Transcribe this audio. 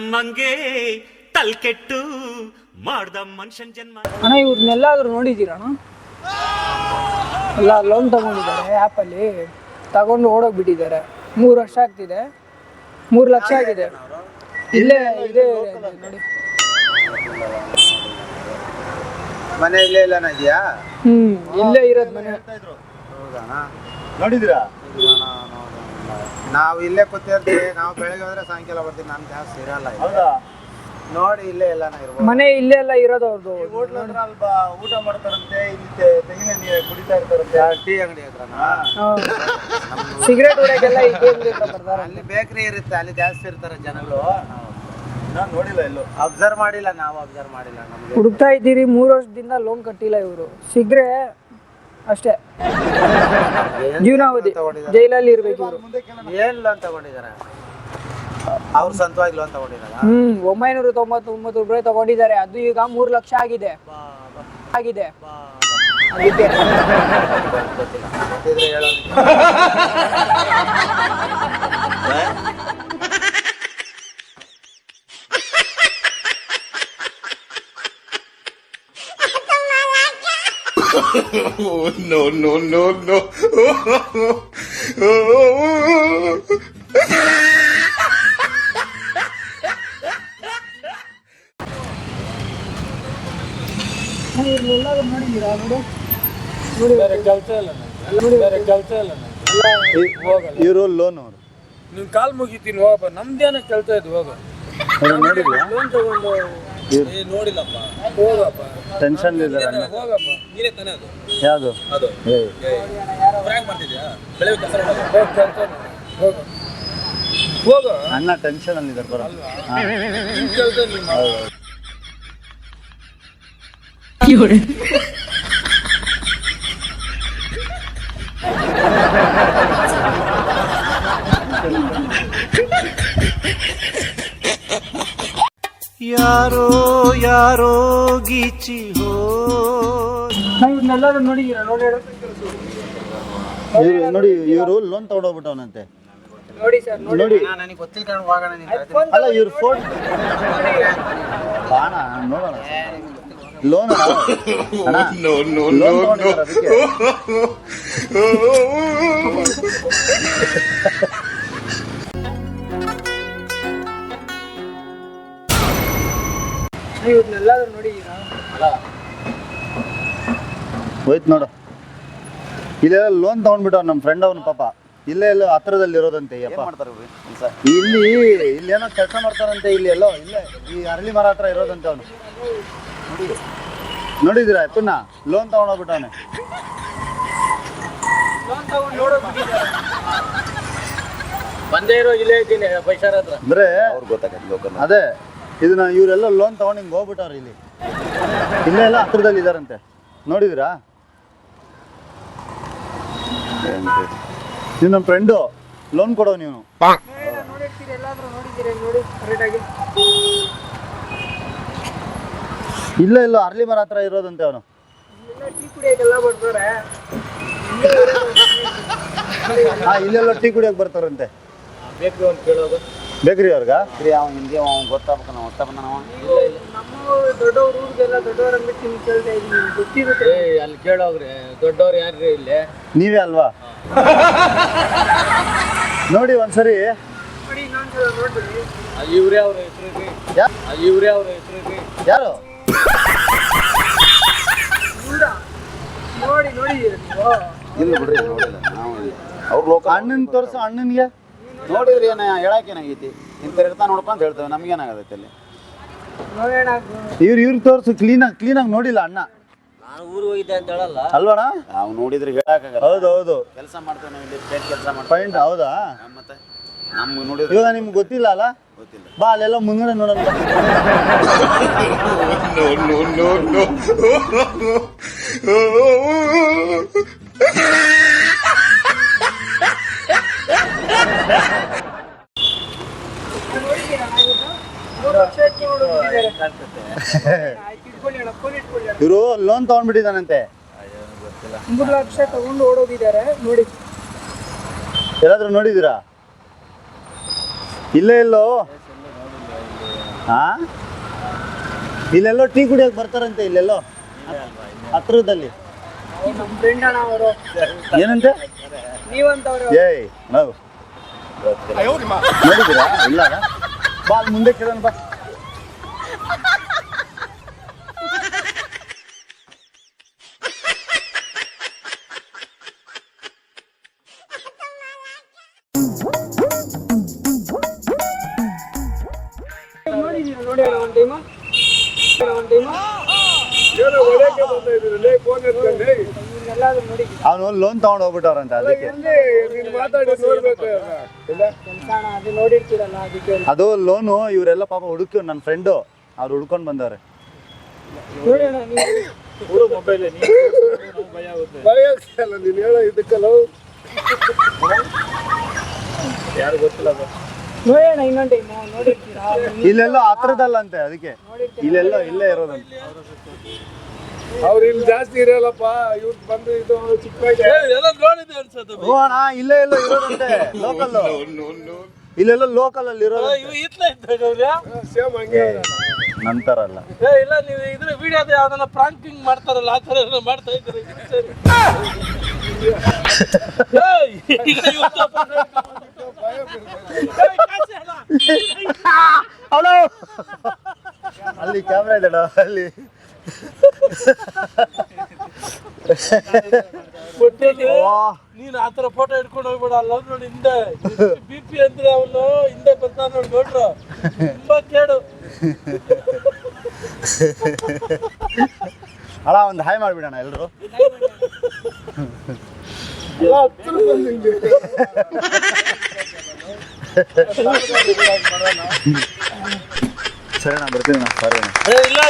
ನಮ್ಮಂಗೆ ತಲ್ಕೆಟ್ಟು ಮಾಡ್ದ ಮನುಷ್ಯನ್ ಜನ್ಮ. ಅಣ್ಣ ಇವ್ರನ್ನೆಲ್ಲಾದ್ರೂ ನೋಡಿದ್ದೀರಣ್ಣ? ಎಲ್ಲ ಲೋನ್ ತಗೊಂಡಿದ್ದಾರೆ ಆ್ಯಪಲ್ಲಿ, ತಗೊಂಡು ಓಡೋಗ್ಬಿಟ್ಟಿದ್ದಾರೆ. 3 ವರ್ಷ ಆಗ್ತಿದೆ, 3 ಲಕ್ಷ ಆಗಿದೆ. ಇಲ್ಲೇ ಇದೆ ನೋಡಿ, ಮನೆ ಇಲ್ಲೇ ಇಲ್ಲನ ಇದೆಯಾ? ಇಲ್ಲೇ ಇರೋದು ಮನೆ. ನೋಡಿದಿರಾ? ನಾವು ಇಲ್ಲೇ ಕೂತಿರ್ತೀವಿ. ನಾವು ಬೆಳಗ್ಗೆ ಹೋದ್ರೆ ಸಾಯಂಕಾಲ ಬರ್ತೀವಿ. ನಾನು ಜಾಸ್ತಿ ಇರಲ್ಲ. ನೋಡಿ ಇಲ್ಲೇ ಎಲ್ಲಾನ ಇರ್ಬೋದು. ಮನೆ ಇಲ್ಲೇ ಎಲ್ಲ ಇರೋದು ಅವ್ರದ್ದು. ಅಲ್ವಾ ಊಟ ಮಾಡ್ತಾರಂತೆ, ಇಲ್ಲಿ ತೆಂಗಿನ ನೀರು ಕುಡಿತಾ ಇರ್ತಾರಂತೆ. ಟೀ ಅಂಗಡಿ ಹತ್ರನಾ? ಸಿಗರೇಟ್ ಹೊಡೆಗೆಲ್ಲ ಇದೆ ಬರ್ತಾರೆ. ಅಲ್ಲಿ ಬೇಕರಿ ಇರುತ್ತೆ, ಅಲ್ಲಿ ಜಾಸ್ತಿ ಇರ್ತಾರೆ ಜನಗಳು. ನಾನು ನೋಡಿಲ್ಲ, ಎಲ್ಲೂ ಅಬ್ಸರ್ವ್ ಮಾಡಿಲ್ಲ. ನಾವು ಅಬ್ಸರ್ವ್ ಮಾಡಿಲ್ಲ. ನಮ್ಗೆ ಹುಡುಕ್ತಾ ಇದ್ದೀರಿ, 3 ವರ್ಷದಿಂದ ಲೋನ್ ಕಟ್ಟಿಲ್ಲ ಇವರು. ಸಿಗ್ರೆ ಅಷ್ಟೇ ಜೀವನಾವಧಿ ಜೈಲಲ್ಲಿ ಇರ್ಬೇಕು ಇವರು. ಏನ್ ಲೋನ್ ತಗೊಂಡಿದ್ದಾರೆ? ಅವ್ರು ಸ್ವಂತವಾಗಿ ಲೋನ್ ತಗೊಂಡಿದ್ದಾರೆ. 999 ರೂಪಾಯಿ ತಗೊಂಡಿದ್ದಾರೆ. ಅದು ಈಗ 3 ಲಕ್ಷ ಆಗಿದೆ. ಅದಕ್ಕೆ No, no, no, no. ನೋಡಿದ್ದೀರಾ? ನೋಡಿ ಬೇರೆ ಕೆಲಸ ಇಲ್ಲ, ಬೇರೆ ಕೆಲಸ ಇಲ್ಲ. ಇವರು ಲೋನ್ ಅವರು. ನೀವು ಕಾಲ್ ಮುಗಿತೀನಿ ಹೋಗಪ್ಪ, ನಮ್ದೇನ ಕೆಲಸ ಇದು ಹೋಗ. ನೋಡಿಲ್ಲ, ಲೋನ್ ತಗೊಂಡು ನೋಡಿಲ್ಲಪ್ಪ, ಹೋಗಪ್ಪ. ಟೆನ್ಷನ್ ಇದ್ದಾರೆ. ಹೋಗಪ್ಪ, ನೀನೇ ತಾನೇ ಅದು ಯಾವುದು ಅದು ಫ್ರ್ಯಾಂಕ್ ಮಾಡ್ತಿದ್ಯಾ? ಬೆಳಗ್ಗೆ ಕೆಲಸ ಹೋಗ ಹೋಗ. ಅಣ್ಣ ಟೆನ್ಷನ್ ಅಲ್ಲಿ ಇದ್ದಾರೆ. ಬರಲ್ಲ ಕೆಲಸ ಯಾರೋ ಯಾರೋ ಗೀಚಿ ಹೋ. ಇವ್ರನ್ನೆಲ್ಲರೂ ನೋಡಿದ್ದೀರಾ? ನೋಡಿ, ಇವರು ಲೋನ್ ತಗೊಂಡೋಗ್ಬಿಟ್ಟವನಂತೆ. ನೋಡಿ ಸರ್, ನೋಡಿ. ನನಗೆ ಗೊತ್ತಿಲ್ಲ, ಅಲ್ಲ ಇವ್ರ ಫೋನ್ ಬಾಣ ನೋಡೋಣ. ಲೋನ್ ಇವ್ರನ್ನೆಲ್ಲರೂ ನೋಡಿದ್ದೀರಾ? ಹೋಯ್ತು ನೋಡು. ಇಲ್ಲೆಲ್ಲ ಲೋನ್ ತಗೊಂಡ್ಬಿಟ್ಟವ್ ನಮ್ಮ ಫ್ರೆಂಡ್ ಅವನು. ಪಾಪ ಇಲ್ಲೇ ಎಲ್ಲೋ ಹತ್ರದಲ್ಲಿ ಇರೋದಂತೆ. ಇಲ್ಲಿ ಏನೋ ಕೆಲಸ ಮಾಡ್ತಾರಂತೆ. ಇಲ್ಲಿ ಎಲ್ಲೋ ಇಲ್ಲೇ ಈ ಅರಳಿ ಮರ ಹತ್ರ ಇರೋದಂತೆ ಅವನು. ನೋಡಿದಿರಾ? ಪುಣ್ಣ ಲೋನ್ ತಗೊಂಡೋಗ್ಬಿಟ್ಟವನೆ. ಬಂದೇ ಇರೋ ಇಲ್ಲೇ ಇದ್ದೀನಿ ಬೈಸಾರ ಹತ್ರ. ಅಂದ್ರೆ ಅದೇ ಇದನ್ನ ಇವರೆಲ್ಲ ಲೋನ್ ತಗೊಂಡು ಹಿಂಗೆ ಹೋಗ್ಬಿಟ್ಟವ್ರು. ಇಲ್ಲೇ ಎಲ್ಲ ಹತ್ರದಲ್ಲಿ ಇದಾರಂತೆ. ನೋಡಿದಿರಾ? ನೀವು ನಮ್ಮ ಫ್ರೆಂಡು, ಲೋನ್ ಕೊಡೋ ನೀವು. ಇಲ್ಲ ಇಲ್ಲ ಅರ್ಲಿ ಮರ ಹತ್ರ ಇರೋದಂತೆ ಅವನು. ಇಲ್ಲೆಲ್ಲ ಟೀ ಕುಡಿಯೋಕೆ ಬರ್ತಾರಂತೆ. ಬೇಕ್ರಿ ಅವ್ರಿಗ ಹಿಂಗೆ ಗೊತ್ತಾಗ್ಬೇಕು. ನಾವು ಹೊತ್ತ ಬಂದ ಅಲ್ಲಿ ಕೇಳೋಗ್ರಿ, ದೊಡ್ಡವ್ರು ಯಾರ್ರಿ ಇಲ್ಲಿ? ನೀವೇ ಅಲ್ವಾ? ನೋಡಿ ಒಂದ್ಸರಿ. ಇವ್ರೇ ಅವ್ರ ಹೆಸರು. ಇವ್ರೇ ಅವ್ರ ಹೆಸರು. ಯಾರು? ನೋಡಿ ನೋಡಿ ಇಲ್ಲ ಬಿಡ್ರಿ, ನೋಡಿಲ್ಲ ನಾವು. ಅವ್ರು ಲೋಕ ಅಣ್ಣನ ತೋರಿಸು. ಅಣ್ಣನಿಗೆ ನೋಡಿದ್ರಿ ಏನ ಹೇಳಕ್ಕೇನಾಗೈತಿ? ಇಂಥ ಇರ್ತಾ ನೋಡ್ಕೊಂತ ಹೇಳ್ತೇವೆ. ನಮ್ಗೇನಾಗತ್ತೆ ಅಲ್ಲಿ? ಇವ್ರು ತೋರಿಸು. ಕ್ಲೀನಾಗಿ ನೋಡಿಲ್ಲ ಅಣ್ಣ. ನಾನು ಊರಿಗೆ ಹೋಗಿದ್ದೆ ಅಂತ ಹೇಳಲ್ಲ ಅಲ್ವಣ? ನಾವು ನೋಡಿದ್ರೆ ಹೇಳಕ್ಕಾಗಲ್ಲ. ಹೌದು ಕೆಲಸ ಮಾಡ್ತೇವೆ ನಾವು ಇಲ್ಲಿ. ಕೆಲಸ ಮಾಡ್ತೇವೆ. ಹೌದಾ? ಮತ್ತೆ ನಮ್ಗೆ ನೋಡಿದ್ರೆ ಇವಾಗ ನಿಮ್ಗೆ ಗೊತ್ತಿಲ್ಲ ಅಲ್ಲ? ಗೊತ್ತಿಲ್ಲ. ಬಾ ಅಲ್ಲೆಲ್ಲ ಮುಂದ್ಗಡೆ ನೋಡೋಣ. ಇವರು ಲೋನ್ ತಗೊಂಡ್ಬಿಟ್ಟಿದ್ದಾನಂತೆ. 3 ಲಕ್ಷ ತಗೊಂಡು ಓಡೋಗಿದ್ದಾರೆ ನೋಡಿ. ಎಲ್ಲಾದ್ರೂ ನೋಡಿದ್ದೀರಾ? ಇಲ್ಲೇ ಇಲ್ಲೋ ಹಾ ಇಲ್ಲೆಲ್ಲೋ ಟೀ ಕುಡಿಯೋಕೆ ಬರ್ತಾರಂತೆ ಇಲ್ಲೆಲ್ಲೋ ಹತ್ರದಲ್ಲಿ. ನಮ್ಮ ಫ್ರೆಂಡ್ ಅಣ್ಣ ಅವರು. ಏನಂತೆ? ನೀವಂತವ್ರು. ಏಯ್ ನಾವು ನೋಡಿದ್ದೀರಾ? ಇಲ್ಲ ಬಾ ಅಲ್ಲಿ ಮುಂದೆ ಕೇಳೋಣ ಬಾ. ನೋಡಿದ್ದೀರಾ? ನೋಡಿ ಅಣ್ಣ ಒಂದು ಟೈಮು ಎಲ್ಲಾದ್ರೂ ನೋಡಿದ್ದೀರಾ? ಅವನು ಲೋನ್ ತಗೊಂಡು ಹೋಗ್ಬಿಟ್ಟವ್ರಂತೆ ಅದಕ್ಕೆ. ಕೆಲ್ಸ ಅಣ್ಣ ಅದು ನೋಡಿರ್ತೀರಲ್ಲ ಅದಕ್ಕೆ. ಅದು ಲೋನು ಇವರೆಲ್ಲ ಪಾಪ ಹುಡುಕಿ ನನ್ನ ಫ್ರೆಂಡು ಅವ್ರು ಹುಡ್ಕೊಂಡು ಬಂದವ್ರೆ. ನೋಡಿ ಅಣ್ಣ ನೀವು ನೋಡಿ ಅಣ್ಣ ಇನ್ನೊಂದು ಟೈಮು ನೋಡಿರ್ತೀರಾ? ಇಲ್ಲೆಲ್ಲೋ ಹತ್ರದಲ್ಲಂತೆ ಅದಕ್ಕೆ. ಇಲ್ಲೆಲ್ಲೋ ಇಲ್ಲೇ ಇರೋದಂತೆ. ಅವ್ರು ಇಲ್ಲಿ ಜಾಸ್ತಿ ಇರಲ್ಲಪ್ಪ, ಇವ್ರು ಬಂದು ಇದು ಚಿಕ್ಕ ಓ ಅಣ್ಣ ಇಲ್ಲೇ ಎಲ್ಲೋ ಇರೋದಂತೆ ಲೋಕಲ್. ಇಲ್ಲೆಲ್ಲೋ ಲೋಕಲ್ ಅಲ್ಲಿ ಇರೋದು ಸೇಮ್ ಹಂಗೆ. ನಂತರ ಅಲ್ಲ. ಇಲ್ಲ ನೀವು ಇದ್ರ ವಿಡಿಯೋದ ಯಾವ್ದನ್ನ ಪ್ರಾಂಕಿಂಗ್ ಮಾಡ್ತಾರಲ್ಲ ಆ ಥರ ಎಲ್ಲ ಮಾಡ್ತಾ ಇದ್ದಾರೆ. ಅಲ್ಲಿ ಕ್ಯಾಮ್ರಾ ಇದೆಡ ಅಲ್ಲಿ. ನೀನ್ ಆತರ ಫೋಟೋ ಹಿಡ್ಕೊಂಡು ಹೋಗ್ಬೇಡ. ಅಲ್ಲ ನೋಡಿ ಹಿಂದೆ BP ಅಂದ್ರೆ ಅವನು ಹಿಂದೆ ಬರ್ತಾನ ನೋಡಿ ನೋಡ್ರು ತುಂಬಾ ಕೇಡು. ಅಣ್ಣ ಒಂದು ಹಾಯ್ ಮಾಡ್ಬಿಡೋಣ ಎಲ್ರು. ಸರಿ ಅಣ್ಣ ಬರ್ತೀನಿ ಅಣ್ಣ. ಸರಿ ಅಣ್ಣ. ಇಲ್ಲ